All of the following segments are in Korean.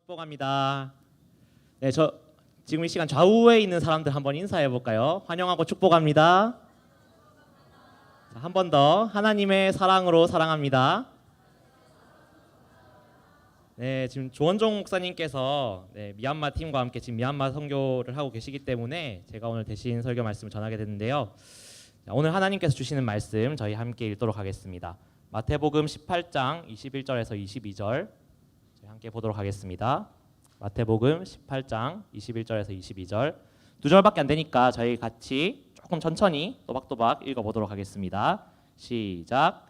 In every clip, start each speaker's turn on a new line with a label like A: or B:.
A: 축복합니다. 네, 지금 이 시간 좌우에 있는 사람들 한번 인사해 볼까요? 환영하고 축복합니다. 한 번 더 하나님의 사랑으로 사랑합니다. 네, 지금 조원종 목사님께서 미얀마 팀과 함께 지금 미얀마 선교를 하고 계시기 때문에 제가 오늘 대신 설교 말씀을 전하게 됐는데요. 자, 오늘 하나님께서 주시는 말씀 저희 함께 읽도록 하겠습니다. 마태복음 18장 21절에서 22절 저희 함께 보도록 하겠습니다. 마태복음 18장 21절에서 22절 두 절밖에 안 되니까 저희 같이 조금 천천히 또박또박 읽어보도록 하겠습니다. 시작.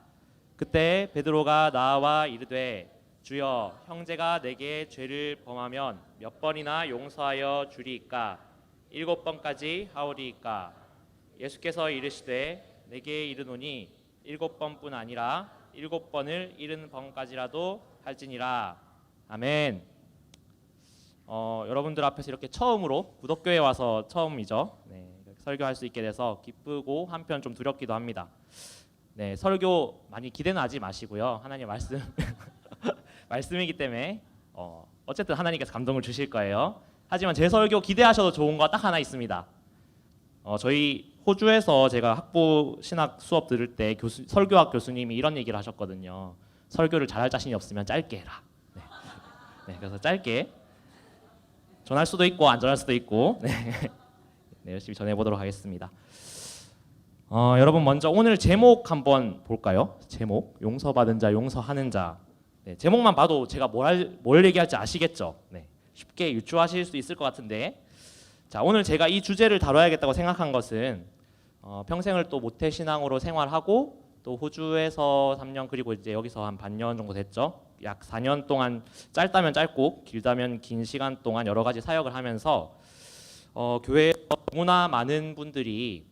A: 그때 베드로가 나와 이르되 주여 형제가 내게 죄를 범하면 몇 번이나 용서하여 주리이까 7번까지 하오리이까. 예수께서 이르시되 내게 이르노니 7번뿐 아니라 7번을 70번까지라도 할지니라. 아멘. 여러분들 앞에서 이렇게 처음으로 구덕교회 와서 처음이죠. 설교할 수 있게 돼서 기쁘고 한편 좀 두렵기도 합니다. 설교 많이 기대는 하지 마시고요. 하나님 말씀 말씀이기 때문에 어쨌든 하나님께서 감동을 주실 거예요. 하지만 제 설교 기대하셔도 좋은 거 딱 하나 있습니다. 저희 호주에서 제가 학부 신학 수업 들을 때 설교학 교수님이 이런 얘기를 하셨거든요. 설교를 잘할 자신이 없으면 짧게 해라. 그래서 짧게 전할 수도 있고 안 전할 수도 있고 열심히 전해보도록 하겠습니다. 여러분 먼저 오늘 제목 한번 볼까요? 제목 용서받은 자 용서하는 자. 제목만 봐도 제가 뭘 얘기할지 아시겠죠? 쉽게 유추하실 수 있을 것 같은데, 자 오늘 제가 이 주제를 다뤄야겠다고 생각한 것은 평생을 또 모태신앙으로 생활하고 또 호주에서 3년 그리고 이제 여기서 한 반년 정도 됐죠. 약 4년 동안 짧다면 짧고 길다면 긴 시간 동안 여러 가지 사역을 하면서 교회에서 너무나 많은 분들이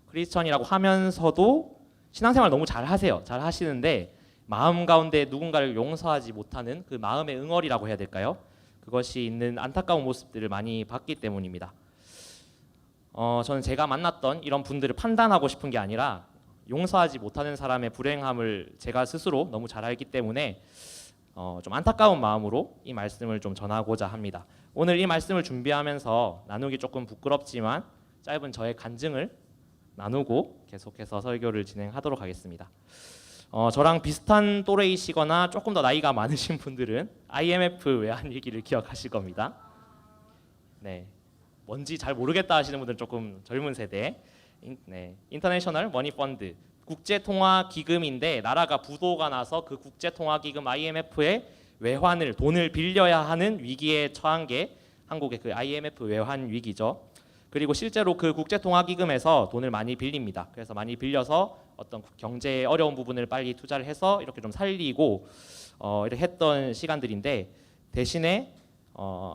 A: 크리스천이라고 하면서도 신앙생활 너무 잘 하세요. 잘 하시는데 마음 가운데 누군가를 용서하지 못하는 그 마음의 응어리라고 해야 될까요? 그것이 있는 안타까운 모습들을 많이 봤기 때문입니다. 저는 제가 만났던 이런 분들을 판단하고 싶은 게 아니라 용서하지 못하는 사람의 불행함을 제가 스스로 너무 잘 알기 때문에 좀 안타까운 마음으로 이 말씀을 좀 전하고자 합니다. 오늘 이 말씀을 준비하면서 나누기 조금 부끄럽지만 짧은 저의 간증을 나누고 계속해서 설교를 진행하도록 하겠습니다. 저랑 비슷한 또래이시거나 조금 더 나이가 많으신 분들은 IMF 외환 위기를 기억하실 겁니다. 뭔지 잘 모르겠다 하시는 분들은 조금 젊은 세대. 인터내셔널 머니 펀드 국제통화기금인데 나라가 부도가 나서 그 국제통화기금 IMF의 외환을 돈을 빌려야 하는 위기에 처한 게 한국의 그 IMF 외환 위기죠. 그리고 실제로 그 국제통화기금에서 돈을 많이 빌립니다. 그래서 많이 빌려서 어떤 경제의 어려운 부분을 빨리 투자를 해서 이렇게 좀 살리고 이렇게 했던 시간들인데 대신에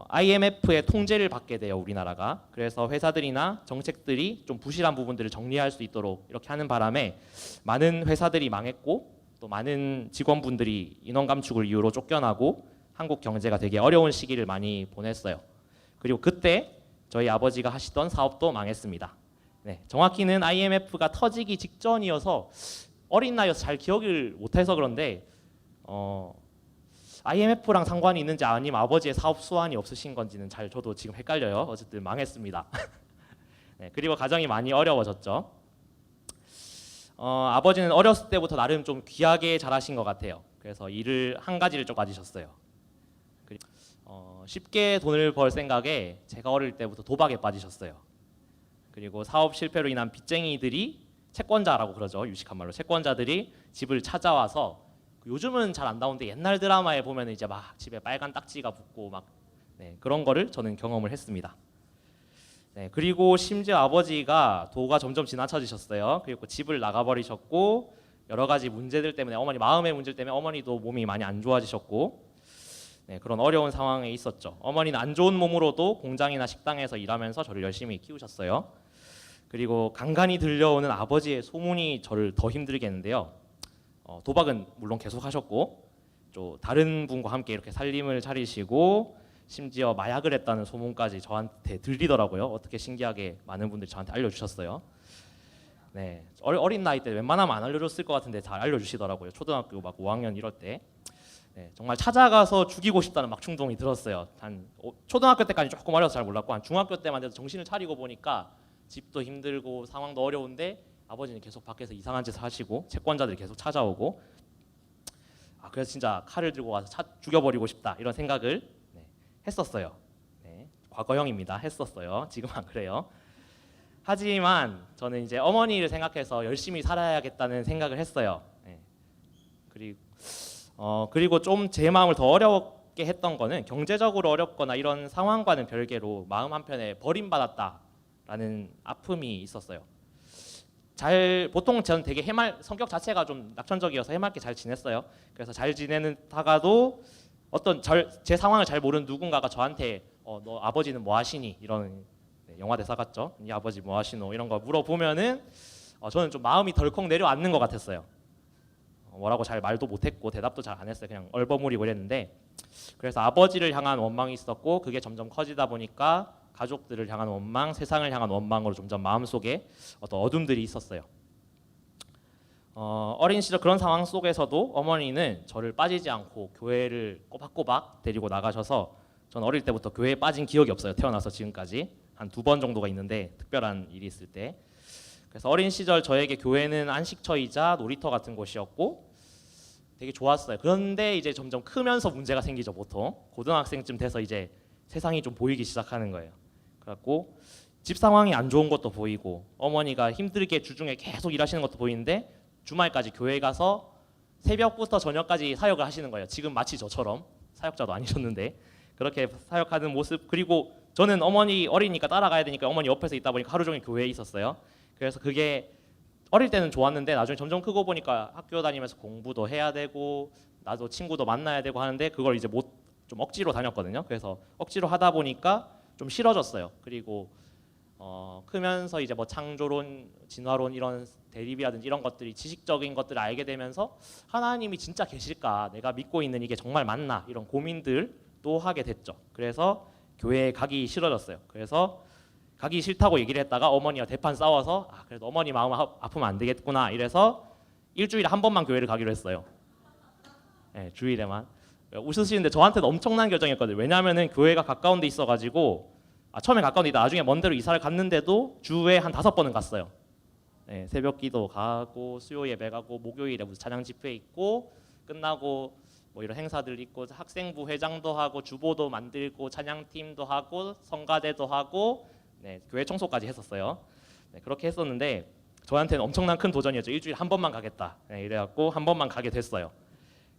A: IMF의 통제를 받게 돼요, 우리나라가. 그래서 회사들이나 정책들이 좀 부실한 부분들을 정리할 수 있도록 이렇게 하는 바람에 많은 회사들이 망했고 또 많은 직원분들이 인원 감축을 이유로 쫓겨나고 한국 경제가 되게 어려운 시기를 많이 보냈어요. 그리고 그때 저희 아버지가 하시던 사업도 망했습니다. 정확히는 IMF가 터지기 직전이어서 어린 나이여서 잘 기억을 못해서 그런데 IMF랑 상관이 있는지 아니면 아버지의 사업 수완이 없으신 건지는 잘 저도 지금 헷갈려요. 어쨌든 망했습니다. 그리고 가정이 많이 어려워졌죠. 아버지는 어렸을 때부터 나름 좀 귀하게 잘하신 것 같아요. 그래서 일을 한 가지를 좀 가지셨어요. 쉽게 돈을 벌 생각에 제가 어릴 때부터 도박에 빠지셨어요. 그리고 사업 실패로 인한 빚쟁이들이 채권자라고 그러죠. 유식한 말로 채권자들이 집을 찾아와서 요즘은 잘 안 나오는데 옛날 드라마에 보면 이제 막 집에 빨간 딱지가 붙고 막 그런 거를 저는 경험을 했습니다. 그리고 심지어 아버지가 도가 점점 지나쳐지셨어요. 그리고 집을 나가버리셨고 여러 가지 문제들 때문에 어머니 마음의 문제 때문에 어머니도 몸이 많이 안 좋아지셨고 그런 어려운 상황에 있었죠. 어머니는 안 좋은 몸으로도 공장이나 식당에서 일하면서 저를 열심히 키우셨어요. 그리고 간간히 들려오는 아버지의 소문이 저를 더 힘들게 했는데요. 도박은 물론 계속 하셨고 또 다른 분과 함께 이렇게 살림을 차리시고 심지어 마약을 했다는 소문까지 저한테 들리더라고요. 어떻게 신기하게 많은 분들이 저한테 알려주셨어요. 어린 나이 때 웬만하면 안 알려줬을 것 같은데 잘 알려주시더라고요. 초등학교 막 5학년 이럴 때. 네, 정말 찾아가서 죽이고 싶다는 막 충동이 들었어요. 한 초등학교 때까지 조금 어려서 잘 몰랐고 한 중학교 때만 돼도 정신을 차리고 보니까 집도 힘들고 상황도 어려운데 아버지는 계속 밖에서 이상한 짓을 하시고 채권자들이 계속 찾아오고 그래서 진짜 칼을 들고 와서 죽여버리고 싶다 이런 생각을 했었어요. 네, 과거형입니다. 했었어요. 지금 안 그래요. 하지만 저는 이제 어머니를 생각해서 열심히 살아야겠다는 생각을 했어요. 네. 그리고 좀 제 마음을 더 어렵게 했던 거는 경제적으로 어렵거나 이런 상황과는 별개로 마음 한편에 버림받았다라는 아픔이 있었어요. 보통 저는 되게 성격 자체가 좀 낙천적이어서 해맑게 잘 지냈어요. 그래서 잘 지내다가도 어떤 제 상황을 잘 모르는 누군가가 저한테 너 아버지는 뭐 하시니 이런 영화 대사 같죠? 네 아버지 뭐 하시노 이런 거 물어보면은 저는 좀 마음이 덜컥 내려앉는 것 같았어요. 뭐라고 잘 말도 못했고 대답도 잘 안 했어요. 그냥 얼버무리고 이랬는데 그래서 아버지를 향한 원망이 있었고 그게 점점 커지다 보니까 가족들을 향한 원망, 세상을 향한 원망으로 점점 마음속에 어떤 어둠들이 있었어요. 어린 시절 그런 상황 속에서도 어머니는 저를 빠지지 않고 교회를 꼬박꼬박 데리고 나가셔서 전 어릴 때부터 교회에 빠진 기억이 없어요. 태어나서 지금까지 한 2번 정도가 있는데 특별한 일이 있을 때. 그래서 어린 시절 저에게 교회는 안식처이자 놀이터 같은 곳이었고 되게 좋았어요. 그런데 이제 점점 크면서 문제가 생기죠. 보통 고등학생쯤 돼서 이제 세상이 좀 보이기 시작하는 거예요. 그래갖고 집 상황이 안 좋은 것도 보이고 어머니가 힘들게 주중에 계속 일하시는 것도 보이는데 주말까지 교회 가서 새벽부터 저녁까지 사역을 하시는 거예요. 지금 마치 저처럼 사역자도 아니셨는데 그렇게 사역하는 모습. 그리고 저는 어머니 어리니까 따라가야 되니까 어머니 옆에서 있다 보니까 하루 종일 교회에 있었어요. 그래서 그게 어릴 때는 좋았는데 나중에 점점 크고 보니까 학교 다니면서 공부도 해야 되고 나도 친구도 만나야 되고 하는데 그걸 이제 좀 억지로 다녔거든요. 그래서 억지로 하다 보니까 좀 싫어졌어요. 그리고 크면서 이제 뭐 창조론, 진화론 이런 대립이라든지 이런 것들이 지식적인 것들을 알게 되면서 하나님이 진짜 계실까? 내가 믿고 있는 이게 정말 맞나? 이런 고민들도 하게 됐죠. 그래서 교회에 가기 싫어졌어요. 그래서 가기 싫다고 얘기를 했다가 어머니와 대판 싸워서 그래도 어머니 마음 아프면 안 되겠구나 이래서 일주일에 한 번만 교회를 가기로 했어요. 네, 주일에만. 웃으시는데 저한테는 엄청난 결정이었거든요. 왜냐하면은 교회가 가까운 데 있어가지고 처음에 가까운 데 있다 나중에 먼 데로 이사를 갔는데도 주에 한 5번은 갔어요. 네, 새벽기도 가고 수요 예배 가고 목요일에 무슨 찬양 집회 있고 끝나고 뭐 이런 행사들 있고 학생부 회장도 하고 주보도 만들고 찬양팀도 하고 성가대도 하고 네, 교회 청소까지 했었어요. 네, 그렇게 했었는데 저한테는 엄청난 큰 도전이었죠. 일주일에 한 번만 가겠다. 네, 이래갖고 한 번만 가게 됐어요.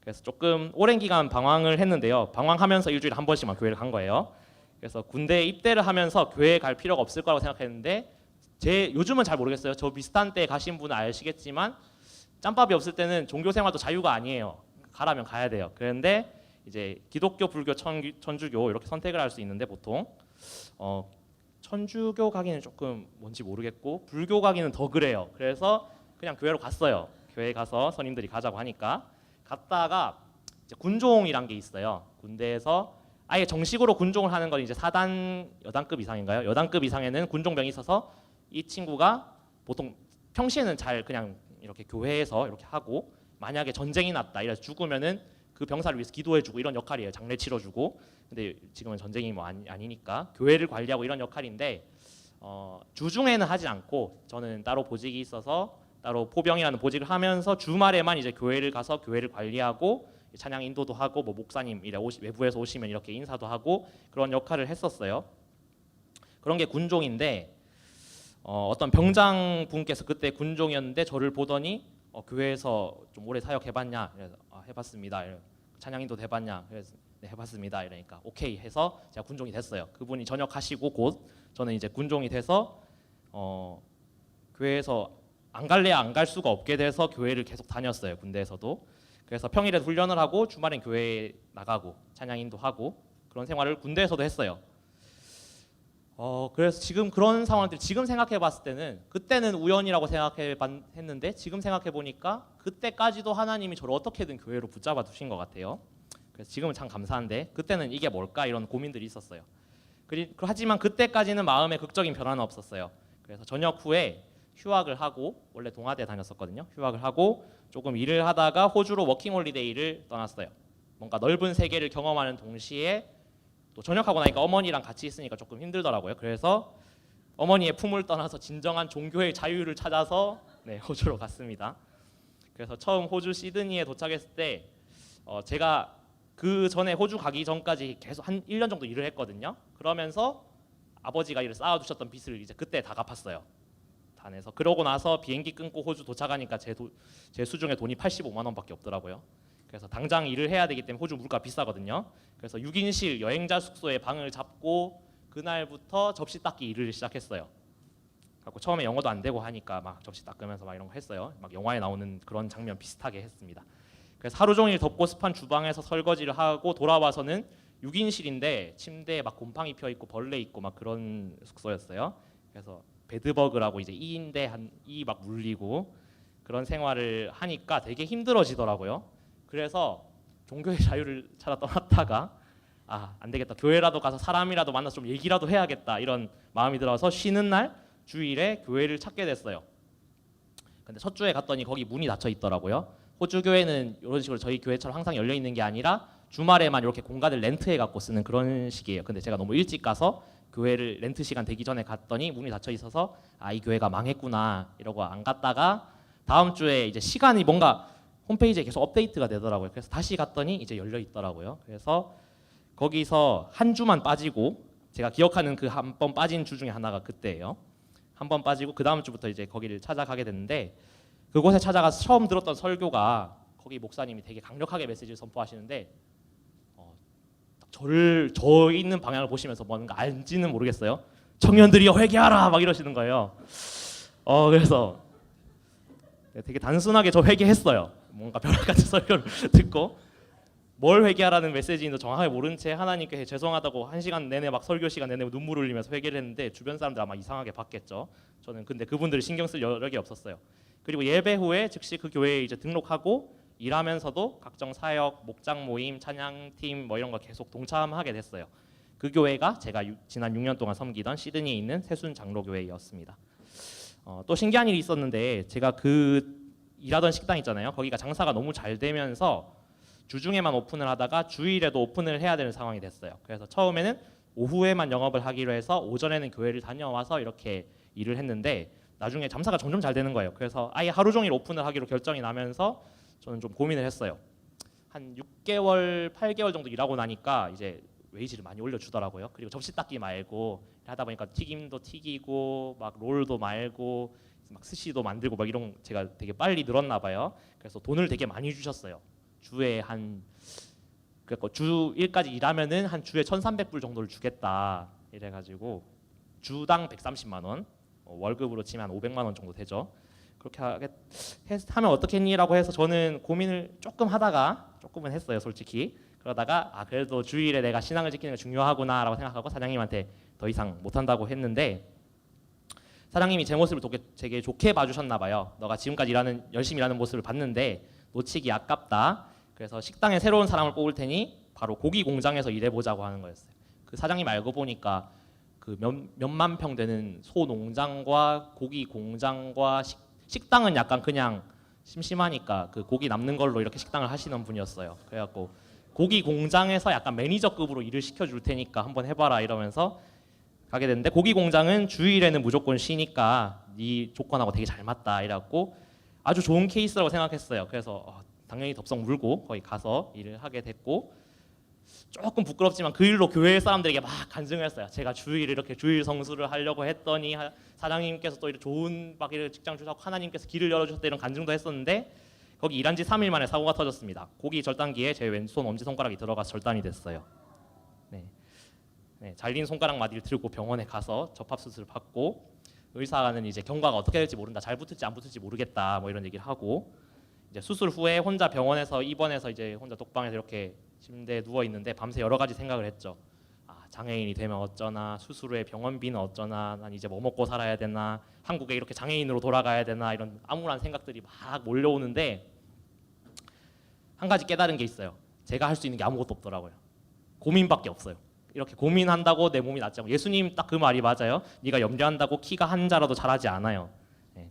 A: 그래서 조금 오랜 기간 방황을 했는데요. 방황하면서 일주일에 한 번씩만 교회를 간 거예요. 그래서 군대에 입대를 하면서 교회에 갈 필요가 없을 거라고 생각했는데 요즘은 잘 모르겠어요. 저 비슷한 때 가신 분은 아시겠지만 짬밥이 없을 때는 종교 생활도 자유가 아니에요. 가라면 가야 돼요. 그런데 이제 기독교, 불교, 천주교 이렇게 선택을 할 수 있는데 보통 천주교 가기는 조금 뭔지 모르겠고 불교 가기는 더 그래요. 그래서 그냥 교회로 갔어요. 교회 가서 선임들이 가자고 하니까 갔다가 이제 군종이란 게 있어요. 군대에서 아예 정식으로 군종을 하는 건 이제 4단 여단급 이상인가요? 여단급 이상에는 군종병이 있어서 이 친구가 보통 평시에는 잘 그냥 이렇게 교회에서 이렇게 하고 만약에 전쟁이 났다 이래서 죽으면은 그 병사를 위해서 기도해주고 이런 역할이에요. 장례 치러주고. 근데 지금은 전쟁이 뭐 아니니까 교회를 관리하고 이런 역할인데 주중에는 하지 않고 저는 따로 보직이 있어서 따로 포병이라는 보직을 하면서 주말에만 이제 교회를 가서 교회를 관리하고 찬양 인도도 하고 뭐 목사님 외부에서 오시면 이렇게 인사도 하고 그런 역할을 했었어요. 그런 게 군종인데 어떤 병장 분께서 그때 군종이었는데 저를 보더니 교회에서 좀 오래 사역해봤냐? 그래서 해봤습니다. 찬양 인도 해봤냐? 그래서 네, 해봤습니다. 이러니까 오케이 해서 제가 군종이 됐어요. 그분이 전역하시고 곧 저는 이제 군종이 돼서 교회에서 안 갈래야 안 갈 수가 없게 돼서 교회를 계속 다녔어요. 군대에서도. 그래서 평일에 훈련을 하고 주말엔 교회에 나가고 찬양 인도하고 그런 생활을 군대에서도 했어요. 그래서 지금 그런 상황들 지금 생각해봤을 때는 그때는 우연이라고 생각했는데 지금 생각해보니까 그때까지도 하나님이 저를 어떻게든 교회로 붙잡아 두신 것 같아요. 그래서 지금은 참 감사한데 그때는 이게 뭘까 이런 고민들이 있었어요. 하지만 그때까지는 마음에 극적인 변화는 없었어요. 그래서 전역 후에 휴학을 하고 원래 동아대 다녔었거든요. 휴학을 하고 조금 일을 하다가 호주로 워킹홀리데이를 떠났어요. 뭔가 넓은 세계를 경험하는 동시에 또 전역하고 나니까 어머니랑 같이 있으니까 조금 힘들더라고요. 그래서 어머니의 품을 떠나서 진정한 종교의 자유를 찾아서 네, 호주로 갔습니다. 그래서 처음 호주 시드니에 도착했을 때 제가 그 전에 호주 가기 전까지 계속 한 1년 정도 일을 했거든요. 그러면서 아버지가 이를 쌓아두셨던 빚을 이제 그때 다 갚았어요. 다 내서. 그러고 나서 비행기 끊고 호주 도착하니까 제 수중에 돈이 85만 원밖에 없더라고요. 그래서 당장 일을 해야 되기 때문에 호주 물가 비싸거든요. 그래서 6인실 여행자 숙소에 방을 잡고 그날부터 접시 닦기 일을 시작했어요. 그래서 처음에 영어도 안 되고 하니까 막 접시 닦으면서 막 이런 거 했어요. 막 영화에 나오는 그런 장면 비슷하게 했습니다. 그래서 하루 종일 덥고 습한 주방에서 설거지를 하고 돌아와서는 6인실인데 침대에 막 곰팡이 펴 있고 벌레 있고 막 그런 숙소였어요. 그래서 베드버그라고 이제 이인데 이 막 물리고 그런 생활을 하니까 되게 힘들어지더라고요. 그래서 종교의 자유를 찾아 떠났다가 안 되겠다. 교회라도 가서 사람이라도 만나서 좀 얘기라도 해야겠다. 이런 마음이 들어서 쉬는 날 주일에 교회를 찾게 됐어요. 근데 첫 주에 갔더니 거기 문이 닫혀 있더라고요. 호주 교회는 이런 식으로 저희 교회처럼 항상 열려 있는 게 아니라 주말에만 이렇게 공간을 렌트해 갖고 쓰는 그런 식이에요. 근데 제가 너무 일찍 가서 교회를 렌트 시간 되기 전에 갔더니 문이 닫혀 있어서 이 교회가 망했구나 이러고 안 갔다가 다음 주에 이제 시간이 뭔가 홈페이지에 계속 업데이트가 되더라고요. 그래서 다시 갔더니 이제 열려 있더라고요. 그래서 거기서 한 주만 빠지고 제가 기억하는 그 한 번 빠진 주 중에 하나가 그때예요. 한 번 빠지고 그 다음 주부터 이제 거기를 찾아가게 됐는데 그곳에 찾아가서 처음 들었던 설교가 거기 목사님이 되게 강력하게 메시지를 선포하시는데 저 있는 방향을 보시면서 뭔가 알지는 모르겠어요. 청년들이여 회개하라 막 이러시는 거예요. 그래서 되게 단순하게 저 회개했어요. 뭔가 벼락같은 설교를 듣고 뭘 회개하라는 메시지인지 정확하게 모른 채 하나님께 죄송하다고 1시간 내내 막 설교 시간 내내 눈물 흘리면서 회개를 했는데 주변 사람들 아마 이상하게 봤겠죠. 저는 근데 그분들을 신경 쓸 여력이 없었어요. 그리고 예배 후에 즉시 그 교회에 이제 등록하고 일하면서도 각종 사역, 목장 모임, 찬양팀 뭐 이런 거 계속 동참하게 됐어요. 그 교회가 제가 지난 6년 동안 섬기던 시드니에 있는 새순 장로교회였습니다. 또 신기한 일이 있었는데 제가 그 일하던 식당 있잖아요. 거기가 장사가 너무 잘 되면서 주중에만 오픈을 하다가 주일에도 오픈을 해야 되는 상황이 됐어요. 그래서 처음에는 오후에만 영업을 하기로 해서 오전에는 교회를 다녀와서 이렇게 일을 했는데 나중에 장사가 점점 잘 되는 거예요. 그래서 아예 하루 종일 오픈을 하기로 결정이 나면서 저는 좀 고민을 했어요. 한 6개월, 8개월 정도 일하고 나니까 이제 웨이지를 많이 올려주더라고요. 그리고 접시 닦기 말고 하다 보니까 튀김도 튀기고 막 롤도 말고 막 스시도 만들고 막 이런 제가 되게 빨리 늘었나 봐요. 그래서 돈을 되게 많이 주셨어요. 주에 그러니까 주 1까지 일하면은 한 주에 1,300불 정도를 주겠다 이래가지고 주당 130만 원 월급으로 치면 한 500만 원 정도 되죠. 그렇게 하면 어떻겠니라고 해서 저는 고민을 조금은 했어요, 솔직히. 그러다가 그래도 주일에 내가 신앙을 지키는 게 중요하구나라고 생각하고 사장님한테 더 이상 못한다고 했는데 사장님이 제 모습을 되게 좋게 봐주셨나 봐요. 너가 지금까지 열심히 일하는 모습을 봤는데 놓치기 아깝다. 그래서 식당에 새로운 사람을 뽑을 테니 바로 고기 공장에서 일해보자고 하는 거였어요. 그 사장님 알고 보니까 그 몇만 평 되는 소 농장과 고기 공장과 식당은 약간 그냥 심심하니까 그 고기 남는 걸로 이렇게 식당을 하시는 분이었어요. 그래갖고 고기 공장에서 약간 매니저급으로 일을 시켜줄 테니까 한번 해봐라 이러면서 가게 됐는데 고기 공장은 주일에는 무조건 쉬니까 네 조건하고 되게 잘 맞다 이래갖고 아주 좋은 케이스라고 생각했어요. 그래서 당연히 덥석 물고 거기 가서 일을 하게 됐고 조금 부끄럽지만 그 일로 교회 사람들에게 막 간증을 했어요. 제가 주일 이렇게 주일 성수를 하려고 했더니 사장님께서 또 이렇게 좋은 막 이렇게 직장 주셨고 하나님께서 길을 열어주셨다 이런 간증도 했었는데 거기 일한 지 3일 만에 사고가 터졌습니다. 고기 절단기에 제 왼손 엄지손가락이 들어가서 절단이 됐어요. 네, 잘린 손가락 마디를 들고 병원에 가서 접합수술을 받고 의사는 이제 경과가 어떻게 될지 모른다. 잘 붙을지 안 붙을지 모르겠다. 뭐 이런 얘기를 하고 이제 수술 후에 혼자 병원에서 입원해서 이제 혼자 독방에서 이렇게 침대에 누워 있는데 밤새 여러 가지 생각을 했죠. 장애인이 되면 어쩌나, 수술 후에 병원비는 어쩌나, 난 이제 뭐 먹고 살아야 되나, 한국에 이렇게 장애인으로 돌아가야 되나 이런 암울한 생각들이 막 몰려오는데 한 가지 깨달은 게 있어요. 제가 할 수 있는 게 아무것도 없더라고요. 고민밖에 없어요. 이렇게 고민한다고 내 몸이 낫지 않고 예수님 딱 그 말이 맞아요. 네가 염려한다고 키가 한 자라도 자라지 않아요.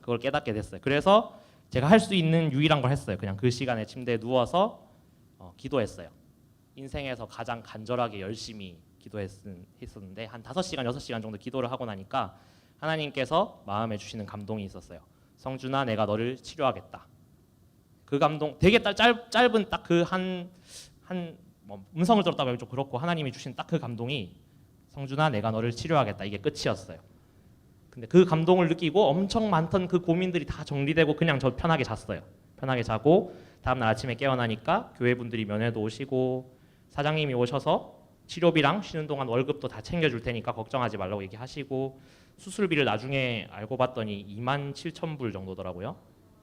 A: 그걸 깨닫게 됐어요. 그래서 제가 할 수 있는 유일한 걸 했어요. 그냥 그 시간에 침대에 누워서 기도했어요. 인생에서 가장 간절하게 열심히 기도했었는데 한 5시간, 6시간 정도 기도를 하고 나니까 하나님께서 마음에 주시는 감동이 있었어요. 성준아, 내가 너를 치료하겠다. 그 감동 되게 짧은 딱 그 뭐 음성을 들었다고 하면 좀 그렇고 하나님이 주신 딱 그 감동이 성준아, 내가 너를 치료하겠다. 이게 끝이었어요. 근데 그 감동을 느끼고 엄청 많던 그 고민들이 다 정리되고 그냥 저 편하게 잤어요. 편하게 자고 다음날 아침에 깨어나니까 교회 분들이 면회도 오시고 사장님이 오셔서 치료비랑 쉬는 동안 월급도 다 챙겨줄 테니까 걱정하지 말라고 얘기하시고 수술비를 나중에 알고 봤더니 27,000불 정도더라고요.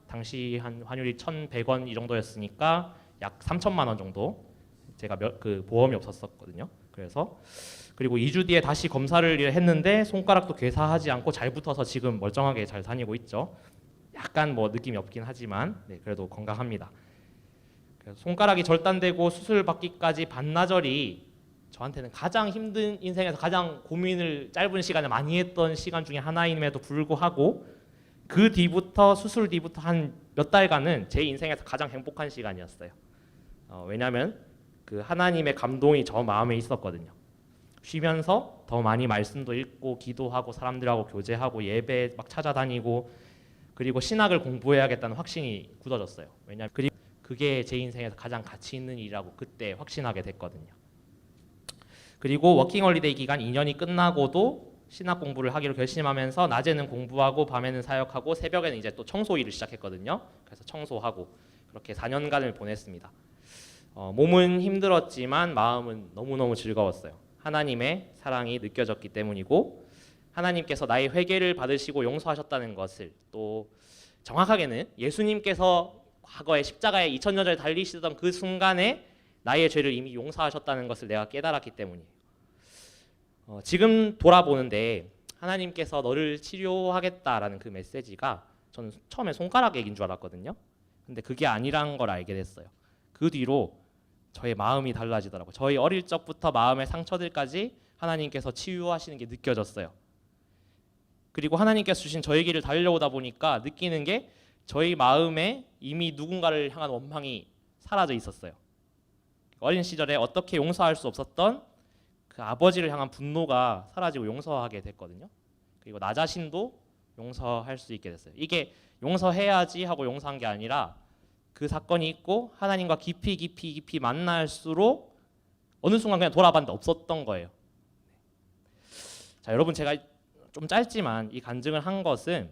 A: 당시 한 환율이 1,100원 이 정도였으니까 약 3천만 원 정도. 제가 그 보험이 없었거든요. 그리고 2주 뒤에 다시 검사를 했는데 손가락도 괴사하지 않고 잘 붙어서 지금 멀쩡하게 잘 다니고 있죠. 약간 뭐 느낌이 없긴 하지만 그래도 건강합니다. 손가락이 절단되고 수술 받기까지 반나절이 저한테는 가장 힘든 인생에서 가장 고민을 짧은 시간에 많이 했던 시간 중에 하나임에도 불구하고 그 뒤부터 수술 뒤부터 한 몇 달간은 제 인생에서 가장 행복한 시간이었어요. 왜냐하면 그 하나님의 감동이 저 마음에 있었거든요. 쉬면서 더 많이 말씀도 읽고 기도하고 사람들하고 교제하고 예배 막 찾아다니고 그리고 신학을 공부해야겠다는 확신이 굳어졌어요. 왜냐하면 그게 제 인생에서 가장 가치 있는 일이라고 그때 확신하게 됐거든요. 그리고 워킹홀리데이 기간 2년이 끝나고도 신학 공부를 하기로 결심하면서 낮에는 공부하고 밤에는 사역하고 새벽에는 이제 또 청소 일을 시작했거든요. 그래서 청소하고 그렇게 4년간을 보냈습니다. 몸은 힘들었지만 마음은 너무너무 즐거웠어요. 하나님의 사랑이 느껴졌기 때문이고 하나님께서 나의 회개를 받으시고 용서하셨다는 것을 또 정확하게는 예수님께서 과거에 십자가에 2000년 전에 달리시던 그 순간에 나의 죄를 이미 용서하셨다는 것을 내가 깨달았기 때문이에요. 지금 돌아보는데 하나님께서 너를 치료하겠다라는 그 메시지가 저는 처음에 손가락 얘기인 줄 알았거든요. 근데 그게 아니란 걸 알게 됐어요. 그 뒤로 저의 마음이 달라지더라고요. 저희 어릴 적부터 마음의 상처들까지 하나님께서 치유하시는 게 느껴졌어요. 그리고 하나님께서 주신 저의 길을 달려오다 보니까 느끼는 게 저희 마음에 이미 누군가를 향한 원망이 사라져 있었어요. 어린 시절에 어떻게 용서할 수 없었던 그 아버지를 향한 분노가 사라지고 용서하게 됐거든요. 그리고 나 자신도 용서할 수 있게 됐어요. 이게 용서해야지 하고 용서한 게 아니라 그 사건이 있고 하나님과 깊이 만날수록 어느 순간 그냥 돌아봤는데 없었던 거예요. 자, 여러분 제가 좀 짧지만 이 간증을 한 것은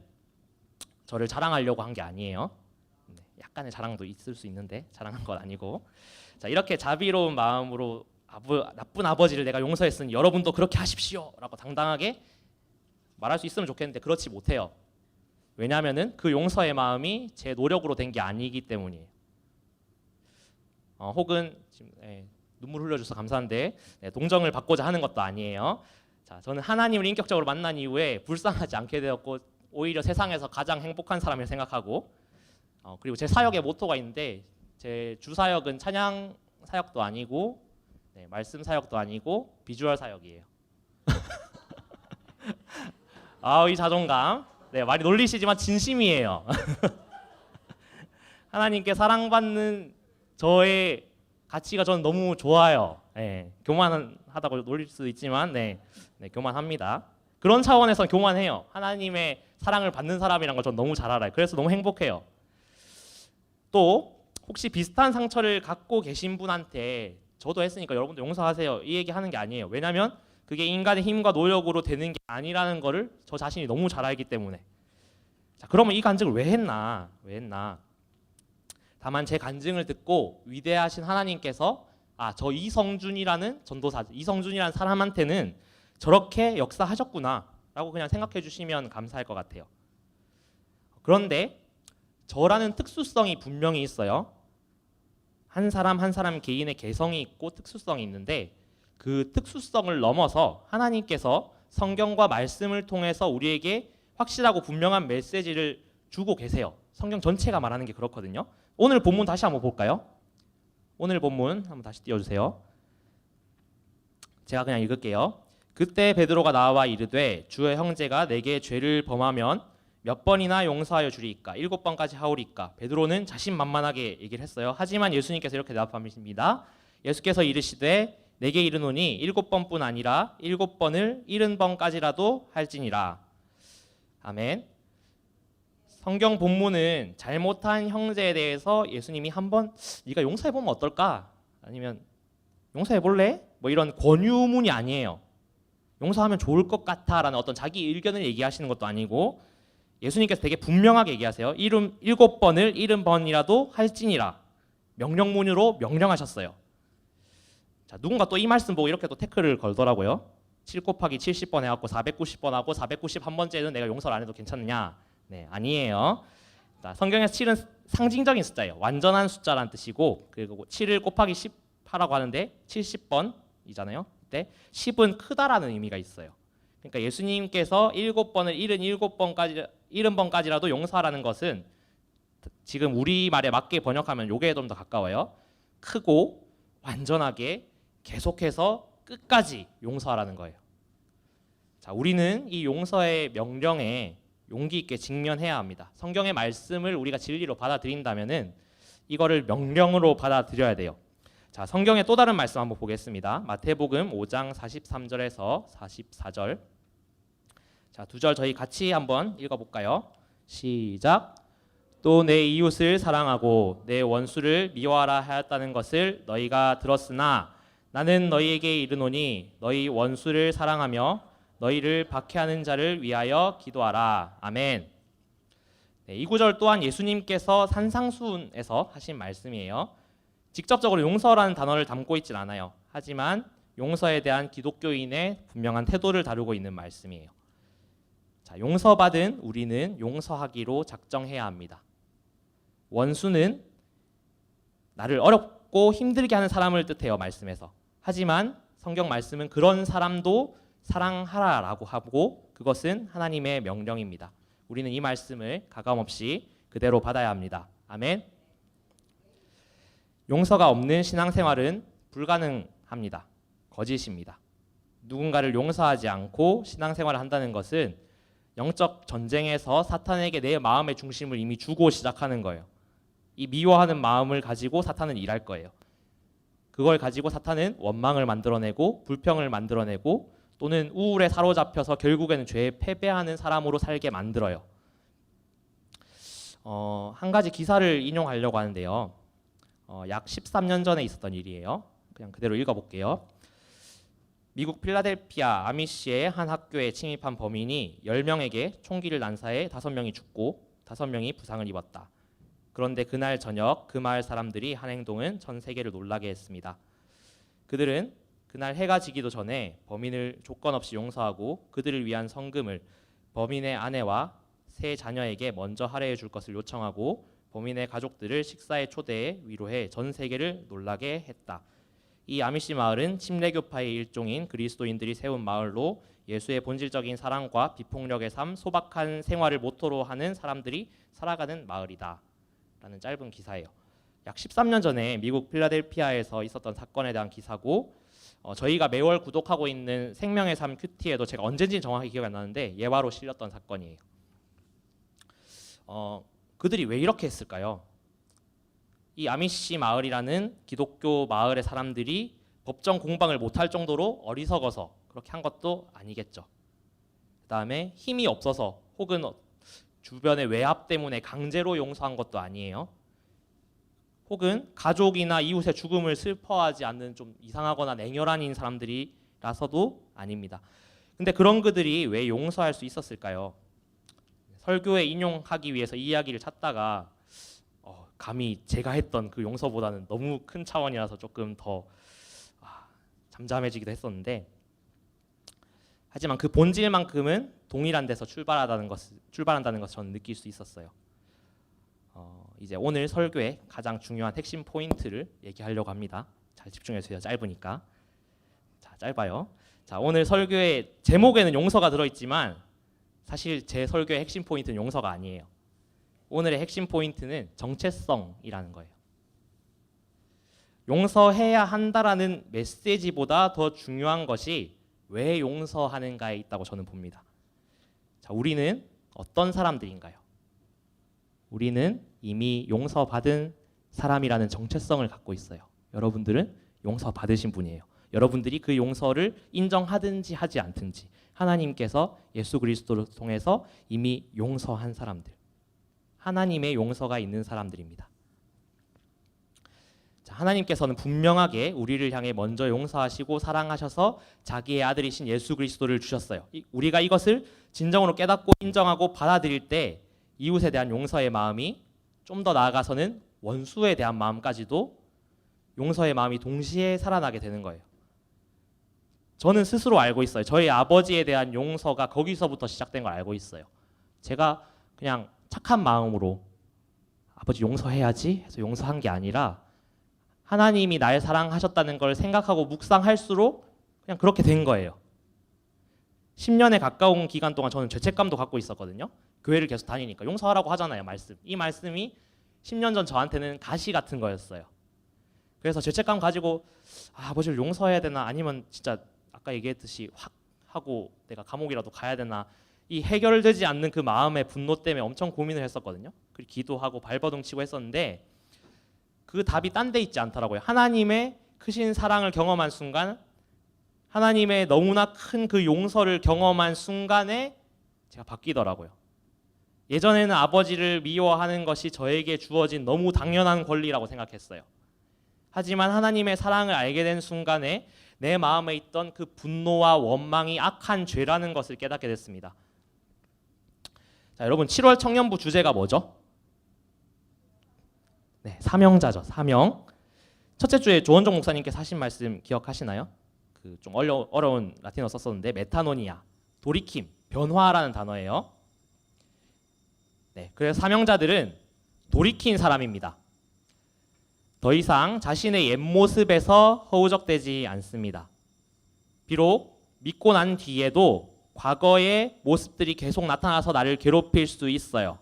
A: 저를 자랑하려고 한 게 아니에요. 약간의 자랑도 있을 수 있는데 자랑한 건 아니고 자, 이렇게 자비로운 마음으로 나쁜 아버지를 내가 용서했으니 여러분도 그렇게 하십시오 라고 당당하게 말할 수 있으면 좋겠는데 그렇지 못해요. 왜냐하면 그 용서의 마음이 제 노력으로 된 게 아니기 때문이에요. 혹은 지금 눈물 흘려줘서 감사한데 동정을 받고자 하는 것도 아니에요. 자, 저는 하나님을 인격적으로 만난 이후에 불쌍하지 않게 되었고 오히려 세상에서 가장 행복한 사람을 생각하고 그리고 제 사역의 모토가 있는데 제 주사역은 찬양 사역도 아니고 말씀 사역도 아니고 비주얼 사역이에요. 이 자존감 많이 놀리시지만 진심이에요. 하나님께 사랑받는 저의 가치가 저는 너무 좋아요. 교만하다고 놀릴 수도 있지만 교만합니다. 그런 차원에서 교만해요. 하나님의 사랑을 받는 사람이란 걸 저는 너무 잘 알아요. 그래서 너무 행복해요. 또 혹시 비슷한 상처를 갖고 계신 분한테 저도 했으니까 여러분도 용서하세요 이 얘기 하는 게 아니에요. 왜냐하면 그게 인간의 힘과 노력으로 되는 게 아니라는 거를 저 자신이 너무 잘 알기 때문에. 자, 그러면 이 간증을 왜 했나? 다만 제 간증을 듣고 위대하신 하나님께서 저 이성준이라는 전도사, 이성준이라는 사람한테는 저렇게 역사하셨구나 라고 그냥 생각해 주시면 감사할 것 같아요. 그런데 저라는 특수성이 분명히 있어요. 한 사람 한 사람 개인의 개성이 있고 특수성이 있는데 그 특수성을 넘어서 하나님께서 성경과 말씀을 통해서 우리에게 확실하고 분명한 메시지를 주고 계세요. 성경 전체가 말하는 게 그렇거든요. 오늘 본문 다시 한번 볼까요? 오늘 본문 한번 다시 띄워주세요. 제가 그냥 읽을게요. 그때 베드로가 나와 이르되 주의 형제가 내게 죄를 범하면 몇 번이나 용서하여 주리이까? 7번까지 하오리이까? 베드로는 자신만만하게 얘기를 했어요. 하지만 예수님께서 이렇게 대답하십니다. 예수께서 이르시되 내게 이르노니 7번뿐 아니라 7번을 70번까지라도 할지니라. 아멘. 성경 본문은 잘못한 형제에 대해서 예수님이 한번 네가 용서해보면 어떨까? 아니면 용서해볼래? 뭐 이런 권유문이 아니에요. 용서하면 좋을 것 같아 라는 어떤 자기 의견을 얘기하시는 것도 아니고 예수님께서 되게 분명하게 얘기하세요. 7번을 70번이라도 할지니라. 명령문으로 명령하셨어요. 자, 누군가 또 이 말씀 보고 이렇게 또 태클을 걸더라고요. 7 곱하기 70번 해갖고 490번 하고 491번째는 내가 용서를 안 해도 괜찮느냐? 네, 아니에요. 자, 성경에서 7은 상징적인 숫자예요. 완전한 숫자라는 뜻이고, 그리고 7을 곱하기 10하라고 하는데 70번이잖아요. 그때 10은 크다라는 의미가 있어요. 그러니까 예수님께서 7번을 70번까지라도 용서하라는 것은 지금 우리말에 맞게 번역하면 요게 좀 더 가까워요. 크고 완전하게 계속해서 끝까지 용서하라는 거예요. 자, 우리는 이 용서의 명령에 용기 있게 직면해야 합니다. 성경의 말씀을 우리가 진리로 받아들인다면은 이거를 명령으로 받아들여야 돼요. 자, 성경의 또 다른 말씀 한번 보겠습니다. 마태복음 5장 43절에서 44절. 자, 두 절 저희 같이 한번 읽어볼까요? 시작. 또 내 이웃을 사랑하고 내 원수를 미워하라 하였다는 것을 너희가 들었으나 나는 너희에게 이르노니 너희 원수를 사랑하며 너희를 박해하는 자를 위하여 기도하라. 아멘. 네, 이 구절 또한 예수님께서 산상수훈에서 하신 말씀이에요. 직접적으로 용서라는 단어를 담고 있진 않아요. 하지만 용서에 대한 기독교인의 분명한 태도를 다루고 있는 말씀이에요. 자, 용서받은 우리는 용서하기로 작정해야 합니다. 원수는 나를 어렵고 힘들게 하는 사람을 뜻해요, 말씀에서. 하지만 성경 말씀은 그런 사람도 사랑하라라고 하고 그것은 하나님의 명령입니다. 우리는 이 말씀을 가감없이 그대로 받아야 합니다. 아멘. 용서가 없는 신앙생활은 불가능합니다. 거짓입니다. 누군가를 용서하지 않고 신앙생활을 한다는 것은 영적 전쟁에서 사탄에게 내 마음의 중심을 이미 주고 시작하는 거예요. 이 미워하는 마음을 가지고 사탄은 일할 거예요. 그걸 가지고 사탄은 원망을 만들어내고 불평을 만들어내고 또는 우울에 사로잡혀서 결국에는 죄에 패배하는 사람으로 살게 만들어요. 한 가지 기사를 인용하려고 하는데요. 약 13년 전에 있었던 일이에요. 그냥 그대로 읽어볼게요. 미국 필라델피아 아미시의 한 학교에 침입한 범인이 10명에게 총기를 난사해 5명이 죽고 5명이 부상을 입었다. 그런데 그날 저녁 그 마을 사람들이 한 행동은 전 세계를 놀라게 했습니다. 그들은 그날 해가 지기도 전에 범인을 조건 없이 용서하고 그들을 위한 성금을 범인의 아내와 세 자녀에게 먼저 할애해 줄 것을 요청하고 범인의 가족들을 식사에 초대해 위로해 전 세계를 놀라게 했다. 이 아미시 마을은 침례교파의 일종인 그리스도인들이 세운 마을로 예수의 본질적인 사랑과 비폭력의 삶, 소박한 생활을 모토로 하는 사람들이 살아가는 마을이다. 라는 짧은 기사예요. 약 13년 전에 미국 필라델피아에서 있었던 사건에 대한 기사고 저희가 매월 구독하고 있는 생명의 삶 큐티에도 제가 언제인지 정확히 기억이 안 나는데 예화로 실렸던 사건이에요. 그들이 왜 이렇게 했을까요? 이 아미시 마을이라는 기독교 마을의 사람들이 법정 공방을 못할 정도로 어리석어서 그렇게 한 것도 아니겠죠. 그 다음에 힘이 없어서 혹은 주변의 외압 때문에 강제로 용서한 것도 아니에요. 혹은 가족이나 이웃의 죽음을 슬퍼하지 않는 좀 이상하거나 냉혈한인 사람들이라서도 아닙니다. 근데 그런 그들이 왜 용서할 수 있었을까요? 설교에 인용하기 위해서 이 이야기를 찾다가 감히 제가 했던 그 용서보다는 너무 큰 차원이라서 조금 더 잠잠해지기도 했었는데 하지만 그 본질만큼은 동일한 데서 출발한다는 것을 저는 느낄 수 있었어요. 이제 오늘 설교의 가장 중요한 핵심 포인트를 얘기하려고 합니다. 잘 집중해 주세요. 짧으니까. 자, 짧아요. 자, 오늘 설교의 제목에는 용서가 들어있지만 사실 제 설교의 핵심 포인트는 용서가 아니에요. 오늘의 핵심 포인트는 정체성이라는 거예요. 용서해야 한다라는 메시지보다 더 중요한 것이 왜 용서하는가에 있다고 저는 봅니다. 자, 우리는 어떤 사람들인가요? 우리는 이미 용서받은 사람이라는 정체성을 갖고 있어요. 여러분들은 용서 받으신 분이에요. 여러분들이 그 용서를 인정하든지 하지 않든지 하나님께서 예수 그리스도를 통해서 이미 용서한 사람들, 하나님의 용서가 있는 사람들입니다. 자, 하나님께서는 분명하게 우리를 향해 먼저 용서하시고 사랑하셔서 자기의 아들이신 예수 그리스도를 주셨어요. 우리가 이것을 진정으로 깨닫고 인정하고 받아들일 때 이웃에 대한 용서의 마음이 좀 더 나아가서는 원수에 대한 마음까지도 용서의 마음이 동시에 살아나게 되는 거예요. 저는 스스로 알고 있어요. 저희 아버지에 대한 용서가 거기서부터 시작된 걸 알고 있어요. 제가 그냥 착한 마음으로 아버지 용서해야지 해서 용서한 게 아니라 하나님이 날 사랑하셨다는 걸 생각하고 묵상할수록 그냥 그렇게 된 거예요. 10년에 가까운 기간 동안 저는 죄책감도 갖고 있었거든요. 교회를 계속 다니니까 용서하라고 하잖아요, 말씀. 이 말씀이 10년 전 저한테는 가시 같은 거였어요. 그래서 죄책감 가지고 아버지를 용서해야 되나 아니면 진짜 아까 얘기했듯이 확 하고 내가 감옥이라도 가야 되나 이 해결되지 않는 그 마음의 분노 때문에 엄청 고민을 했었거든요. 그리고 기도하고 발버둥 치고 했었는데 그 답이 딴 데 있지 않더라고요. 하나님의 크신 사랑을 경험한 순간, 하나님의 너무나 큰 그 용서를 경험한 순간에 제가 바뀌더라고요. 예전에는 아버지를 미워하는 것이 저에게 주어진 너무 당연한 권리라고 생각했어요. 하지만 하나님의 사랑을 알게 된 순간에 내 마음에 있던 그 분노와 원망이 악한 죄라는 것을 깨닫게 됐습니다. 자, 여러분 7월 청년부 주제가 뭐죠? 네, 사명자죠. 사명. 첫째 주에 조원종 목사님께서 하신 말씀 기억하시나요? 그 좀 어려운 라틴어 썼었는데 메타노니아, 돌이킴, 변화라는 단어예요. 네, 그래서 사명자들은 돌이킨 사람입니다. 더 이상 자신의 옛 모습에서 허우적대지 않습니다. 비록 믿고 난 뒤에도 과거의 모습들이 계속 나타나서 나를 괴롭힐 수 있어요.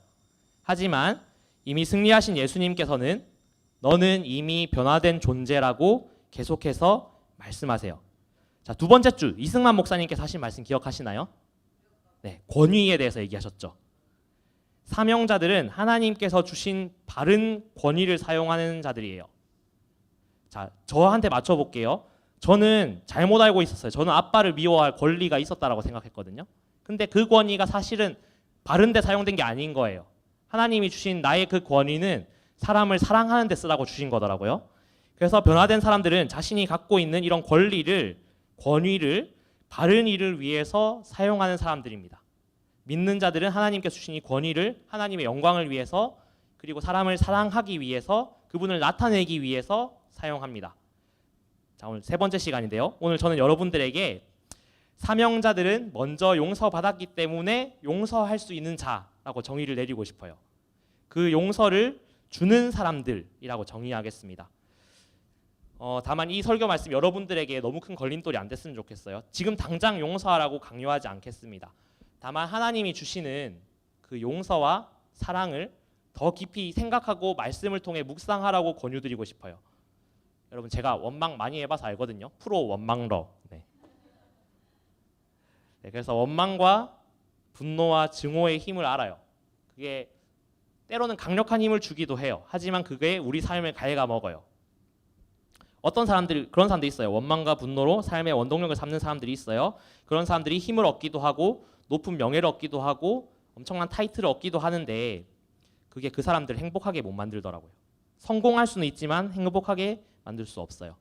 A: 하지만 이미 승리하신 예수님께서는 너는 이미 변화된 존재라고 계속해서 말씀하세요. 자, 두 번째 주 이승만 목사님께서 하신 말씀 기억하시나요? 네, 권위에 대해서 얘기하셨죠. 사명자들은 하나님께서 주신 바른 권위를 사용하는 자들이에요. 자, 저한테 맞춰볼게요. 저는 잘못 알고 있었어요. 저는 아빠를 미워할 권리가 있었다라고 생각했거든요. 근데 그 권위가 사실은 바른 데 사용된 게 아닌 거예요. 하나님이 주신 나의 그 권위는 사람을 사랑하는 데 쓰라고 주신 거더라고요. 그래서 변화된 사람들은 자신이 갖고 있는 이런 권위를 바른 일을 위해서 사용하는 사람들입니다. 믿는 자들은 하나님께서 주신 이 권위를 하나님의 영광을 위해서 그리고 사람을 사랑하기 위해서 그분을 나타내기 위해서 사용합니다. 자, 오늘 세 번째 시간인데요. 오늘 저는 여러분들에게 사명자들은 먼저 용서받았기 때문에 용서할 수 있는 자라고 정의를 내리고 싶어요. 그 용서를 주는 사람들이라고 정의하겠습니다. 다만 이 설교 말씀 여러분들에게 너무 큰 걸림돌이 안 됐으면 좋겠어요. 지금 당장 용서하라고 강요하지 않겠습니다. 다만 하나님이 주시는 그 용서와 사랑을 더 깊이 생각하고 말씀을 통해 묵상하라고 권유드리고 싶어요. 여러분 제가 원망 많이 해봐서 알거든요. 프로 원망러. 네, 그래서 원망과 분노와 증오의 힘을 알아요. 그게 때로는 강력한 힘을 주기도 해요. 하지만 그게 우리 삶을 갉아먹어요. 어떤 사람들 그런 사람들이 있어요. 원망과 분노로 삶의 원동력을 삼는 사람들이 있어요. 그런 사람들이 힘을 얻기도 하고 높은 명예를 얻기도 하고 엄청난 타이틀을 얻기도 하는데 그게 그 사람들을 행복하게 못 만들더라고요. 성공할 수는 있지만 행복하게 만들 수 없어요.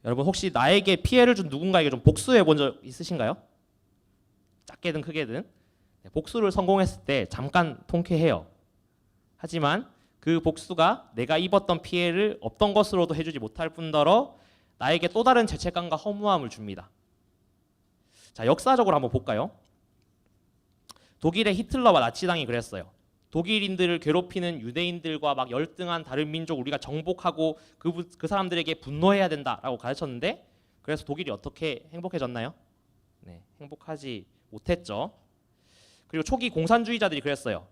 A: 여러분 혹시 나에게 피해를 준 누군가에게 좀 복수해 본 적 있으신가요? 작게든 크게든 복수를 성공했을 때 잠깐 통쾌해요. 하지만 그 복수가 내가 입었던 피해를 없던 것으로도 해주지 못할 뿐더러 나에게 또 다른 죄책감과 허무함을 줍니다. 자, 역사적으로 한번 볼까요? 독일의 히틀러와 나치당이 그랬어요. 독일인들을 괴롭히는 유대인들과 막 열등한 다른 민족 우리가 정복하고 그 사람들에게 분노해야 된다라고 가르쳤는데 그래서 독일이 어떻게 행복해졌나요? 네, 행복하지 못했죠. 그리고 초기 공산주의자들이 그랬어요.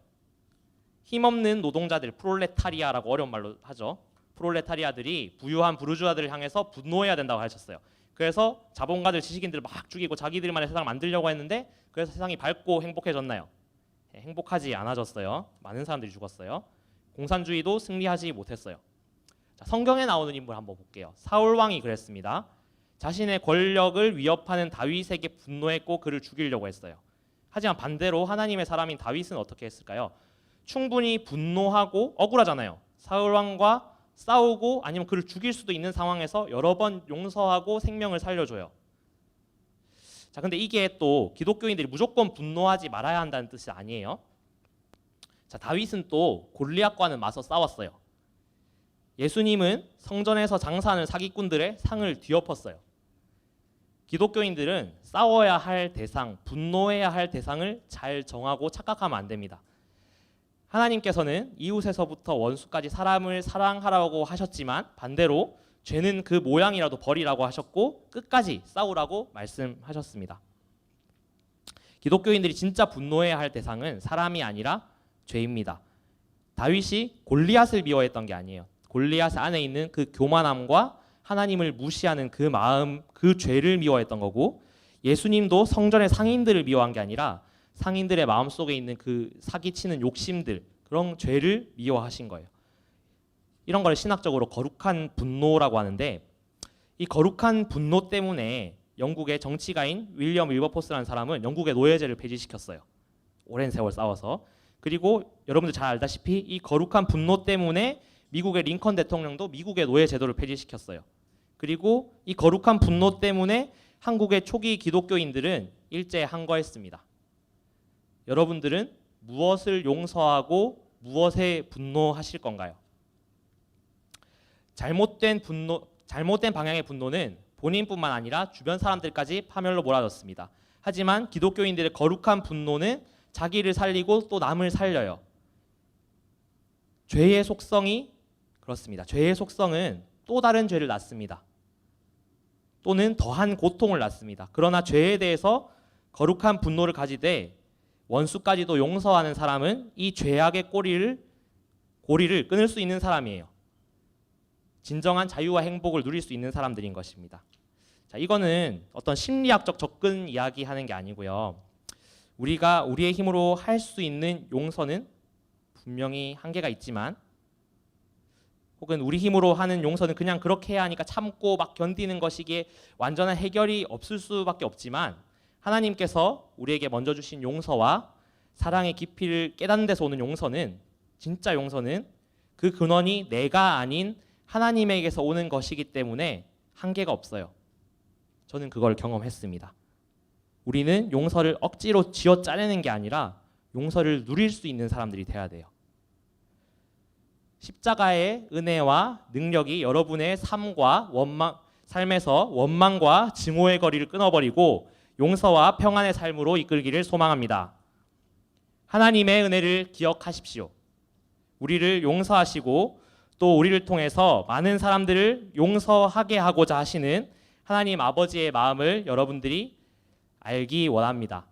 A: 힘없는 노동자들, 프롤레타리아라고 어려운 말로 하죠. 프롤레타리아들이 부유한 부르주아들을 향해서 분노해야 된다고 하셨어요. 그래서 자본가들, 지식인들을 막 죽이고 자기들만의 세상을 만들려고 했는데 그래서 세상이 밝고 행복해졌나요? 행복하지 않아졌어요. 많은 사람들이 죽었어요. 공산주의도 승리하지 못했어요. 자, 자, 성경에 나오는 인물 한번 볼게요. 사울 왕이 그랬습니다. 자신의 권력을 위협하는 다윗에게 분노했고 그를 죽이려고 했어요. 하지만 반대로 하나님의 사람인 다윗은 어떻게 했을까요? 충분히 분노하고 억울하잖아요. 사울 왕과 싸우고 아니면 그를 죽일 수도 있는 상황에서 여러 번 용서하고 생명을 살려줘요. 자, 근데 이게 또 기독교인들이 무조건 분노하지 말아야 한다는 뜻이 아니에요. 자, 다윗은 또 골리앗과는 맞서 싸웠어요. 예수님은 성전에서 장사하는 사기꾼들의 상을 뒤엎었어요. 기독교인들은 싸워야 할 대상, 분노해야 할 대상을 잘 정하고 착각하면 안 됩니다. 하나님께서는 이웃에서부터 원수까지 사람을 사랑하라고 하셨지만 반대로 죄는 그 모양이라도 버리라고 하셨고 끝까지 싸우라고 말씀하셨습니다. 기독교인들이 진짜 분노해야 할 대상은 사람이 아니라 죄입니다. 다윗이 골리앗을 미워했던 게 아니에요. 골리앗 안에 있는 그 교만함과 하나님을 무시하는 그 마음, 그 죄를 미워했던 거고, 예수님도 성전의 상인들을 미워한 게 아니라 상인들의 마음속에 있는 그 사기치는 욕심들, 그런 죄를 미워하신 거예요. 이런 걸 신학적으로 거룩한 분노라고 하는데, 이 거룩한 분노 때문에 영국의 정치가인 윌리엄 윌버포스라는 사람은 영국의 노예제를 폐지시켰어요. 오랜 세월 싸워서. 그리고 여러분들 잘 알다시피 이 거룩한 분노 때문에 미국의 링컨 대통령도 미국의 노예 제도를 폐지시켰어요. 그리고 이 거룩한 분노 때문에 한국의 초기 기독교인들은 일제에 항거했습니다. 여러분들은 무엇을 용서하고 무엇에 분노하실 건가요? 잘못된 방향의 분노는 본인뿐만 아니라 주변 사람들까지 파멸로 몰아졌습니다. 하지만 기독교인들의 거룩한 분노는 자기를 살리고 또 남을 살려요. 죄의 속성이 그렇습니다. 죄의 속성은 또 다른 죄를 낳습니다. 또는 더한 고통을 낳습니다. 그러나 죄에 대해서 거룩한 분노를 가지되 원수까지도 용서하는 사람은 이 죄악의 고리를 끊을 수 있는 사람이에요. 진정한 자유와 행복을 누릴 수 있는 사람들인 것입니다. 자, 이거는 어떤 심리학적 접근 이야기하는 게 아니고요. 우리가 우리의 힘으로 할 수 있는 용서는 분명히 한계가 있지만, 혹은 우리 힘으로 하는 용서는 그냥 그렇게 해야 하니까 참고 막 견디는 것이기에 완전한 해결이 없을 수밖에 없지만, 하나님께서 우리에게 먼저 주신 용서와 사랑의 깊이를 깨닫는 데서 오는 용서는, 진짜 용서는 그 근원이 내가 아닌 하나님에게서 오는 것이기 때문에 한계가 없어요. 저는 그걸 경험했습니다. 우리는 용서를 억지로 쥐어짜내는 게 아니라 용서를 누릴 수 있는 사람들이 돼야 돼요. 십자가의 은혜와 능력이 여러분의 삶에서 원망과 증오의 거리를 끊어버리고 용서와 평안의 삶으로 이끌기를 소망합니다. 하나님의 은혜를 기억하십시오. 우리를 용서하시고 또 우리를 통해서 많은 사람들을 용서하게 하고자 하시는 하나님 아버지의 마음을 여러분들이 알기 원합니다.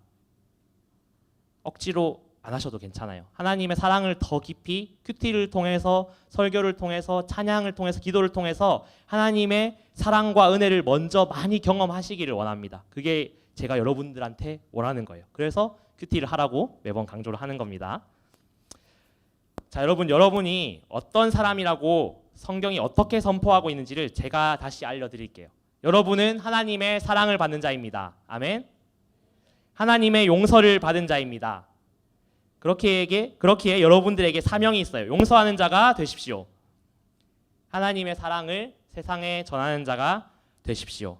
A: 억지로 안 하셔도 괜찮아요. 하나님의 사랑을 더 깊이 큐티를 통해서, 설교를 통해서, 찬양을 통해서, 기도를 통해서 하나님의 사랑과 은혜를 먼저 많이 경험하시기를 원합니다. 그게 제가 여러분들한테 원하는 거예요. 그래서 큐티를 하라고 매번 강조를 하는 겁니다. 자, 여러분이 어떤 사람이라고 성경이 어떻게 선포하고 있는지를 제가 다시 알려드릴게요. 여러분은 하나님의 사랑을 받는 자입니다. 아멘. 하나님의 용서를 받은 자입니다. 그렇기에 여러분들에게 사명이 있어요. 용서하는 자가 되십시오. 하나님의 사랑을 세상에 전하는 자가 되십시오.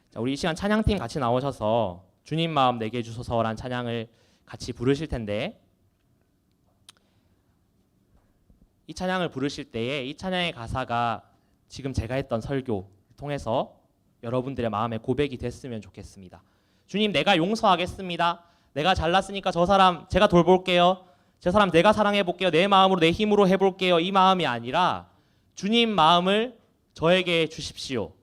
A: 자, 우리 이 시간 찬양팀 같이 나오셔서 주님 마음 내게 주소서라는 찬양을 같이 부르실 텐데, 이 찬양을 부르실 때에 이 찬양의 가사가 지금 제가 했던 설교를 통해서 여러분들의 마음의 고백이 됐으면 좋겠습니다. 주님, 내가 용서하겠습니다. 내가 잘났으니까 저 사람 제가 돌볼게요. 저 사람 내가 사랑해볼게요. 내 마음으로 내 힘으로 해볼게요. 이 마음이 아니라 주님 마음을 저에게 주십시오.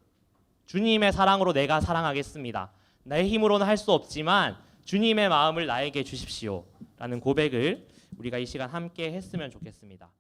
A: 주님의 사랑으로 내가 사랑하겠습니다. 내 힘으로는 할 수 없지만 주님의 마음을 나에게 주십시오. 라는 고백을 우리가 이 시간 함께 했으면 좋겠습니다.